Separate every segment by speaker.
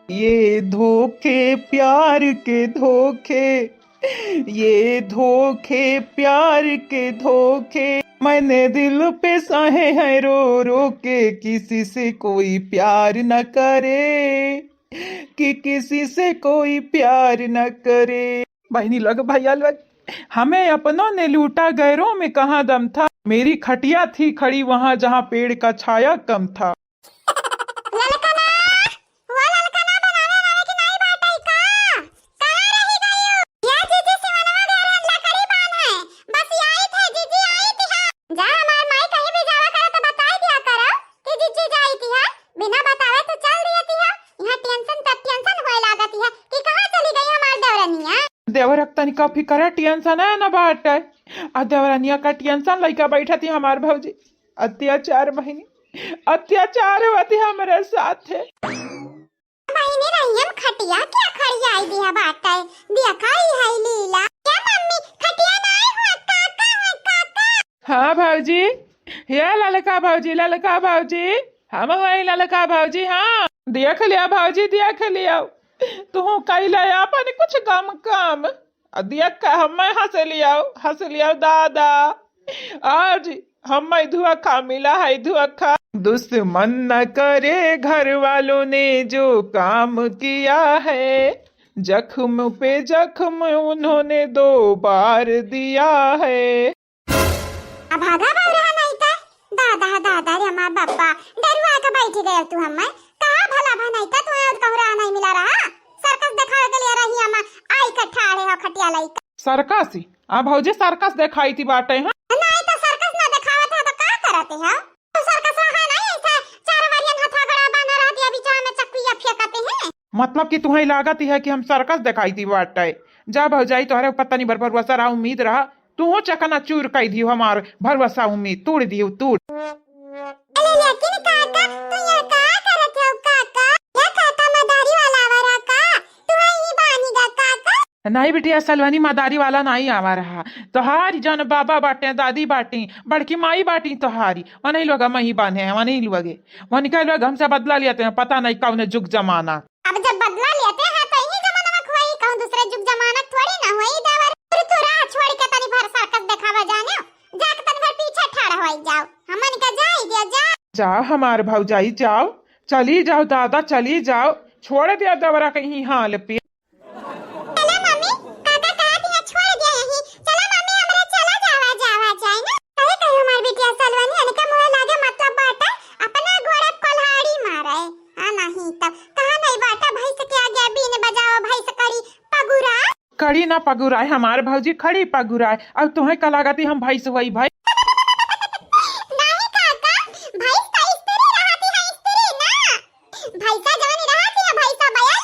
Speaker 1: ये धोखे प्यार के धोखे, ये धोखे प्यार के धोखे, मैंने दिल पे सहे हैं रो रो के, किसी से कोई प्यार न करे, कि किसी से कोई प्यार न करे। बहनी लग भैया लग, हमें अपनों ने लूटा गैरों में कहाँ दम था, मेरी खटिया थी खड़ी वहां जहां पेड़ का छाया कम था। देवर तनिका फिकर टेंशन है न बाटे, आ देवरानिया का टेंशन लइका बैठा थी हमार भौजी। अत्याचार बहनी, अत्याचार होती हमारे साथ है।
Speaker 2: बहनी रहियम खटिया क्या खड़ी आई दिया बाटे, दिया खाई है लीला। क्या मम्मी खटिया नहीं हुआ काका है काका?
Speaker 1: हाँ भौजी, ये ललका भौजी, ललका भौजी, हम वही ललका भौजी। हाँ देख लिया भौजी, देख लिया तू कैला अपन कुछ कम कम, देख हम हंस लिया दादा। आज हम धुआ खा मिला है धुआ खा। दुश्मन न करे घर वालों ने जो काम किया है, जख्म पे जख्म उन्होंने 2 बार दिया है।
Speaker 2: अब भागा रहा नहीं था दादा दादा रे हमार बापा डरुआ के बैठ गए तू। हमें कहा भला भनाई था तू आज कहरा नहीं मिला रहा। सर्कस दिखावे के लिए रही हम आई का ठाड़े हो खटिया लाई
Speaker 1: सर्कस ही आ भौजी, सर्कस दिखाई थी बाटे हैं।
Speaker 2: नहीं तो सर्कस ना दिखावा था तो का करते हो? तो सर्कस रहा नहीं ऐसा चार वारियन हथगड़ा बना रहती अभी चाह में चक्कुया फेंकते हैं।
Speaker 1: मतलब कि तुम्हें लागत ही है कि हम सर्कस दिखाई थी बाटे। जा भौजाई तोहरे पता नहीं भरवसा रहा उम्मीद रहा, तू चकना चूर कई दियो हमार भरवसा उम्मीद तोड़ दियो तोड़।
Speaker 2: लेकिन काका तू ये का करत हो काका? या काका मदारी वाला वाला का तू ही बानीगा काका?
Speaker 1: नहीं बिटिया सलवानी मदारी वाला नहीं आवा रहा, तोहारी जन बाबा बाटे दादी बाटी बड़की माई बाटी तोहारी वही लोग मही बांधे हैं, वही लोगे वही कई लोग हमसे बदला लेते हैं, पता नहीं कौन जुग जमाना।
Speaker 2: अब जब बदला लेते हैं तो यही जमाना में खोई कहूं दूसरे जुग जमाना थोड़ी ना होई देवर। तू राह छोड़ के तनी भर सर्कस दिखावा जाने जाके तनी भर पीछे ठाड़ा होई जाओ। हमन का जाई दिया जा
Speaker 1: जाओ हमार भौजाई जाओ, चली जाओ दादा चली जाओ, छोड़ दिया दवरा कहीं हाल पे।
Speaker 2: चला मम्मी काका कहती है छोड़ दिया यही। चला मम्मी हमरे चला जावा जावा जाए ना। कहे कहे हमार बिटिया सलवानी अनका मुंह लागे मतलब बाटा अपना घोड़े कोल्हाड़ी मारे। हां नहीं तब कहा नहीं बाटा भाई से के आगे बीन बजाओ भाई से कड़ी पगुरा
Speaker 1: कड़ी ना पगुराए हमार भौजी, खड़ी पगुराए। अब तुम्हें का लागती हम भाई से वही भाई।
Speaker 2: नहीं काका भाई सा स्त्री रहती है स्त्री ना। भाई सा जवानी रहती है भाई सा बयान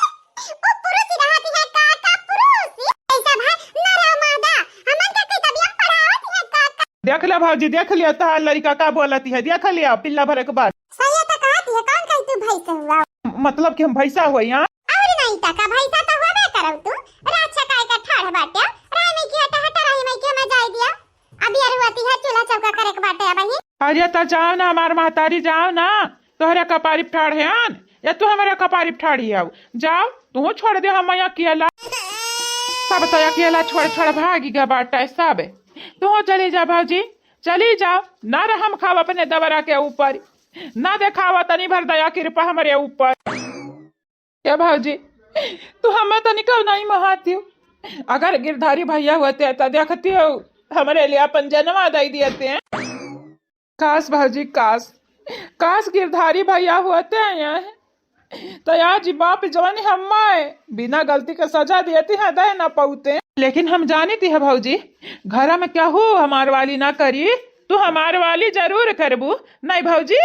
Speaker 2: वो पुरुष रहती है काका पुरुष। ऐसा भाई नर मादा हमन का कई तबियत पढ़ावत है काका।
Speaker 1: देख लिया भौजी देख लिया तार लड़का का बोलती है, देख लिया पिल्ला भरे के बाद।
Speaker 2: सही तो कहती है कौन कही तू भाई से हुआ?
Speaker 1: मतलब कि हम भैसा हुए यहाँ
Speaker 2: और नहीं तका भाई सा तो होबे करौ तू। राछा काय का ठाड़ बाटे राय में की हटा हटा रही में के मैं जाई दिया। अभी अरुआती है चूल्हा चौका करे के बाटे अब ही।
Speaker 1: अरे तो जाओ ना हमार महतारी जाओ ना, तोहरे कपारी ठाड़ है आन या तू हमारे कपारी ठाड़ी है जाओ तू छोड़ दे हम अकेला सब तो अकेला छोड़ छोड़ भागी गया बाटा सब। तू चली जा भौजी चली जाओ, ना रहम खाव अपने दवरा के ऊपर, ना देखावा तनी भर दया कृपा हमारे ऊपर। क्या भौजी तू हमें तो निकल नहीं महाती हो, अगर गिरधारी भैया होते तो देखती हो हमारे लिए अपन जन्मा दे देते हैं। काश भौजी काश, काश गिरधारी भैया होते हैं यहाँ तो आज बाप जवान हम बिना गलती के सजा देती है दे ना पाते। लेकिन हम जानी थी है भौजी घर में क्या हो हमार वाली ना करी, तू हमार वाली जरूर करबू नहीं भौजी।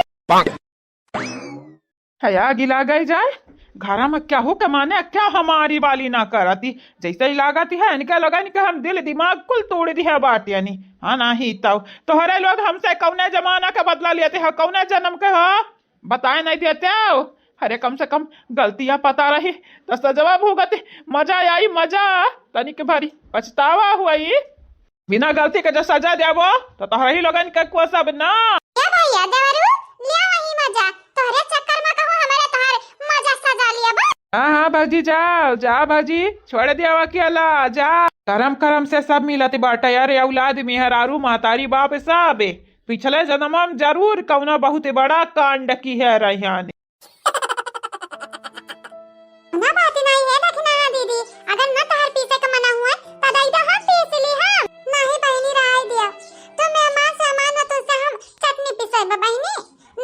Speaker 1: हया गिला गई जाए घर में क्या हो कमाने क्या हमारी वाली ना करती, जैसे ही लागती है इनका लगा नहीं हम दिल दिमाग कुल तोड़ दी है बात यानी। हाँ नहीं तोहरे लोग हमसे कौने जमाना का बदला लेते हो, कौने जन्म के हो बताए नहीं देते हो। अरे कम से कम गलतियां पता रही तो सजवा भुगते, मजा आई मजा तनिक भरी पछतावा हुई। बिना गलती के जो सजा देवो तो तोहरे ही लोगन के को सब ना।
Speaker 2: क्या भैया देवरू लिया वही मजा तोहरे चक्कर में कहूं हमारे तोहर मजा सजा लिया बा।
Speaker 1: हाँ हाँ भौजी जाओ जाओ भौजी, छोड़ दिया अकेला, जा करम करम से सब मिलत बाटे। अरे औलाद मेहरारू महतारी बाप सब पिछले जन्म में जरूर कौनो बहुत बड़ा कांड की है रहियान।
Speaker 2: ना बात नहीं है देखना दीदी, अगर न तार पीसे का मना हुआ तो दाई तो हम पीस ली हम नहीं बहनी राय दिया तो मेहमान सामान तो से हम चटनी पिसे बहनी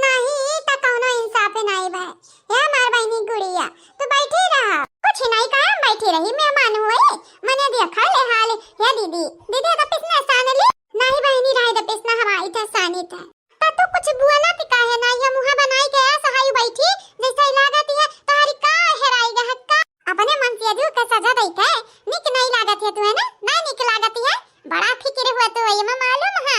Speaker 2: नहीं तो कौनो इंसाफ नहीं भाई। ये हमार बहनी गुड़िया तो बैठी रहा कुछ नहीं कहा बैठी रही, मेहमान हुए मैंने देखा ले हाल या दीदी दीदी तो पिसना आसान ली नहीं बहनी राय तो पिसना हमारी था आसानी था तो कुछ बुआला ती काहे ना ये मुंह बनाई के सहाय बैठी जैसे लागत है तारी का हेराई गा हक्का अपने मन से अजू का सजा दई है निक नहीं लागत है तू है ना निक लागत है बड़ा फिक्र हुआ तो ये मालूम है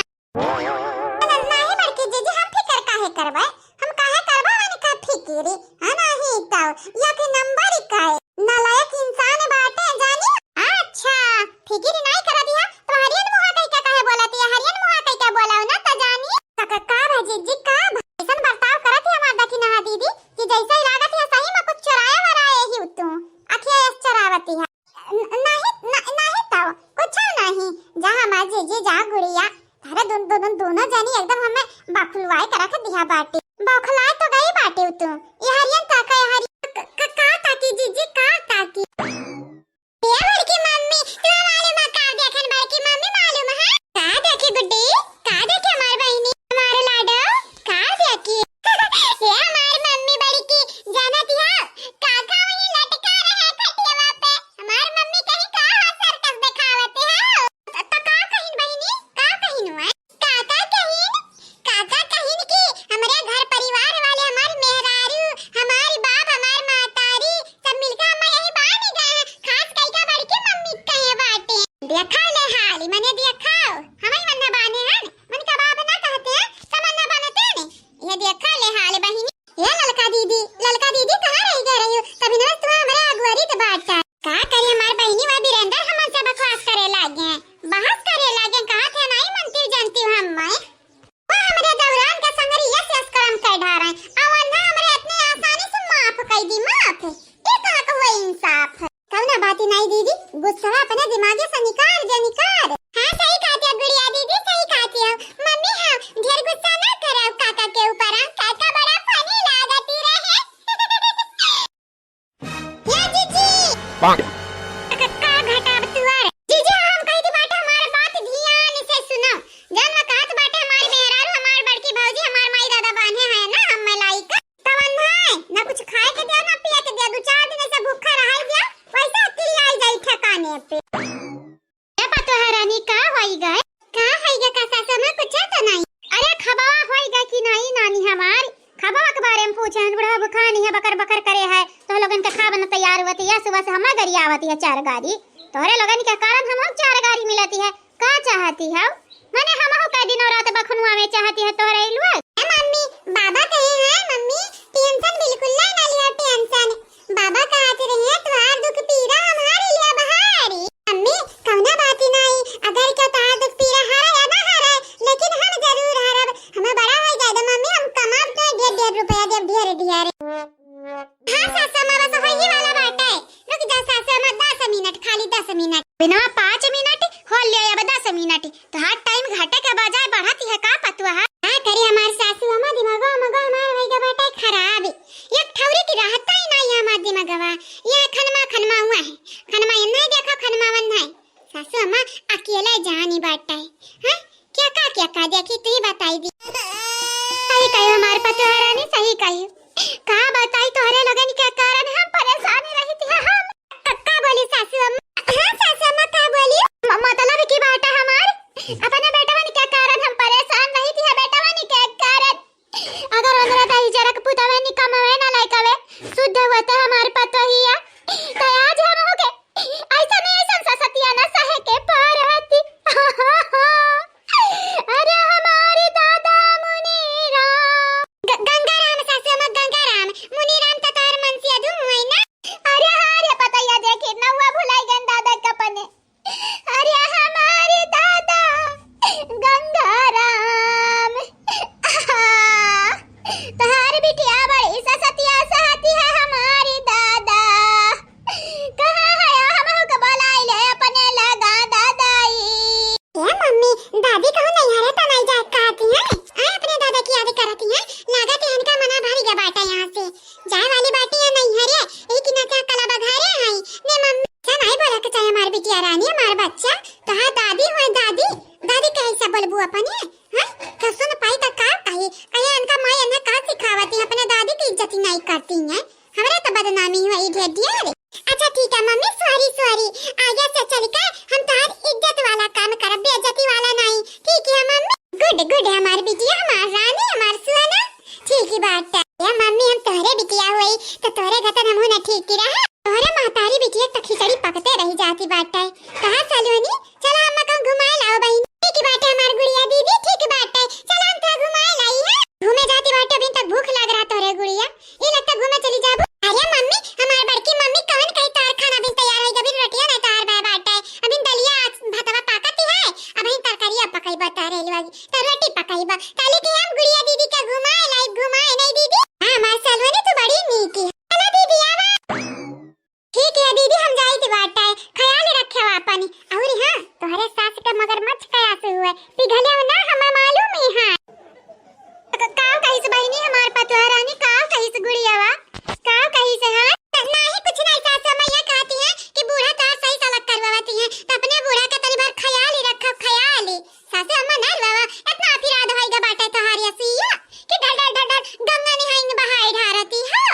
Speaker 2: नहीं बड़की जीजी हम फिक्र काहे करबे हम काहे करबे मन का फिक्र है नहीं तो या के नंबर का है नालायक इंसान बाटे जानी। अच्छा फिक्र नहीं कर दिया तो हरियन मुहा कई का काहे बोलती है हरियन मुहा कई का बोलाओ ना तो जानी का जीजी का ऐसा बर्ताव करत है हमार दखी नहा दीदी कि जैसे ही लागत है सही में कुछ चुराया वराए ही तू अखिया चरावती है नहीं तो कुछ नहीं जहां मां जीजी जा गुड़िया थारे दोनों जनी एकदम हमें बखुलवाए कर रख दिया बाटे बखलाए तो गई बाटे तू ये हरियन ताका हरियन का ताकी जीजी का ताकी ये बड़की मम्मी तू मालूम है का देखन बड़की मम्मी मालूम है का देखी गुड्डी का देखे हमार बहनी हमारे लाडो का देखी ये हमार मम्मी बड़की जानती है काका वही लटका रहे खटिया पे हमार मम्मी कहीं का सर्कस दिखावते है तो का कहिन बहनी का कहिन हुआ काका कहिन कि हमारे घर परिवार वाले हमार मेहरारू हमारी बाप हमार मातारी सब मिलकर हम यही बानी गए हैं खास कई का बड़की मम्मी कहे बाटे देखा ले हाली मैंने देखाओ हमें मन्ना बाने हैं मन का बाप ना कहते हैं तमन्ना बनते हैं ये देखा ले हाल बहनी ये ललका दीदी कहां रह गई रही हो तभी ना तू हमारे अगुवारी तो बात का करी हमार बहनी वा बीरेंद्र हमन से बकवास करे लागे बहस करे लागे कहा थे नहीं मनती जानती हूं हम मैं वो हमारे दौरान का संगरी ये से कर्म कर ढा रहे अवन हमारे इतनी आसानी से माफ कर दी माफ ये कहां का हुआ इंसाफ कौन बात नहीं दीदी गुस्सा अपने दिमाग से निकाल हां सही कहती है गुड़िया दीदी सही कहती है मम्मी हां ढेर गुस्सा ना करो काका के ऊपर काका बड़ा फनी लागती रहे या जीजी का घटा बतुआर जीजी हम कह दी बात हमारे बात ध्यान से सुनो जब मैं कहत बाटे हमारी मेहरारू हमार बड़की भौजी हमार माई दादा बांधे हैं ना हम मलाई का तवन है ना कुछ खाए के दिया ना पिए के दिया दो चार दिन से भूखा रह गया वैसा अकेले आई जाई ठकाने पे ये पतो है रानी का होइगा का सासा में कुछ तो नहीं अरे खबावा होइगा कि नहीं नानी हमारी खबावा के बारे में पूछे बुढ़ा बुखानी है बकर बकर करे है तो लोगन के खा बन तैयार होती है सुबह से हमार गाड़ी आवती है 4 गाड़ी तोरे लोगन के कारण हम 4 गाड़ी मिलती है का चाहती है माने हम हो का दिन रात बखनुआ में चाहती है तोरे इलवा मम्मी बाबा कहे हैं मम्मी टेंशन बिल्कुल ना लिया टेंशन बाबा का आते रहे तुम्हार दुख पीड़ा हमारे लिए बहारी मम्मी कौना बात नहीं अगर क्या तार दुख पीड़ा हारा या ना हारा लेकिन हम जरूर हारब हमें बड़ा हो जाए मम्मी हम कमाब तो 1.5 रुपया देब ढेर हां सासा मां बस वही वाला बात है रुक जा सासा मां 10 मिनट खाली 10 मिनट बिना 5 मिनट हो ले अब 10 मिनट तो हर टाइम घटे के बजाय बढ़ती है का पतुआ है का करे हमार सासू अम्मा दिमागो हमार होइगा बाटे खराब एक ठौरी की रहता ही नहीं हमार दिमागवा ये खनमा हुआ है खनमा ये नहीं देखो खनमा बन है सासू अम्मा अकेले जानी बाटे हैं क्या का देखी तू ही बताई दी सही कही हमार पतुआ रानी सही कही का बताई तोहरे लगन के कारण हम परेशान रही थी हम कक्का बोली सासू अम्मा हां सासू अम्मा का बोली मतलब की बात है हमार अपने बेटवन के कारण हम परेशान रही थी बेटवन के कारण अगर अंदर दही जरक पुतवे नि कमवे ना लायकवे शुद्ध होते हमारे पतो ही है तो आज हम हो गए ऐसा नहीं ऐसा सतिया ना सहे के पार हती अरे हमारे दादा मुनीराम गंगाराम सासू अम्मा गंगाराम मुनीराम तो तार मन से अधूम है ना अरे हां पता या देखे ना हुआ भुलाई गन दादा का पने अरे हमारे दादा गंगाराम तोहार बिटिया बड़ी सतिया सहती है हमारी दादा के जाए वाली बाटी या नहीं हरे एक ना क्या कला बघारे हैं ने मम्मी सा नहीं बोला के चाहे हमार बिटिया रानी हमार बच्चा तो हां दादी हो दादी दादी कैसा बोलबू अपने हां कसो न पाई त का कहे कहे इनका मां ने का सिखावती है अपने दादी की इज्जत नहीं करती है हमरा तो बदनामी हुई ढेर दिया रे अच्छा ठीक है मम्मी सॉरी सॉरी आगे से चल के हम तार इज्जत वाला काम करब बेइज्जती वाला नहीं ठीक है मम्मी गुड गुड हमार बिटिया हमार रानी हमार सुहाना ठीक ही बात है या मम्मी हम तोहरे बिटिया हुई तो तोहरे गतन हम होना ठीक ही रहा तोहरे महतारी बिटिया तक खिचड़ी पकते रही जाती बात है कहां सलोनी चला हम को घुमाए लाओ बहन ठीक ही बात है हमार गुड़िया दीदी ठीक बात है चला हम तो घुमाए लाई है घूमे जाती बात अभी तक भूख लग रहा तोहरे गुड़िया ये लगता घूमे चली जाबू अरे मम्मी हमार बड़की मम्मी कौन कही तार खाना भी तैयार होई गबिन रोटियां नहीं तार बे बात है अभी दलिया भातवा पाकती है अभी तरकारिया पकाई बता रेलवा तो रोटी पकाई बा काली के हम गुड़िया दीदी का घुमाए लाई घुमाए नहीं दीदी हां हमार सलवनी तो बड़ी नीक है चलो दीदी आवा ठीक है दीदी हम जाई थी बात है ख्याल रखे अपनी और हां तोहरे सास का मगरमच्छ कैसे हुआ पिघले ना हमें मालूम ही है काव कहीं से बहनी हमार पतोह रानी काव कहीं से गुड़िया वा काव कहीं से हां नहीं कुछ नहीं सास मैया कहती है कि बूढ़ा तो सही सलक करवाती है तो अपने बूढ़ा का तनी बार ख्याल ही रखो ख्याल ही सास अम्मा ना बाबा इतना फिराद होएगा बाटे तोहारी सिया कि ढल ढल ढल ढल गंगा निहाइन बहाई ढारती हो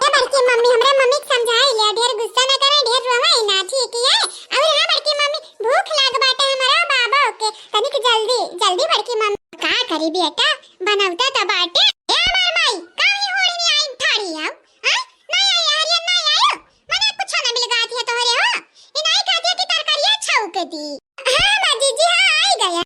Speaker 2: ये बड़की मम्मी हमरे मम्मी के समझाई ले ढेर गुस्सा न करे ढेर रोवाई ना ठीक है और हां बड़की मम्मी भूख लाग बाटे हमारा बाबा के तनिक जल्दी जल्दी बड़की मम्मी का करी बेटा बनावता तो बाटे ए हमार माई काहे होड़ी नहीं आई ठाड़ी आओ हां नहीं आई यार ये नहीं आयो मने कुछ ना मिल गाती है तोहरे हो ये नहीं कहती कि तरकारियां छौक दी हां मां जी हां आई गया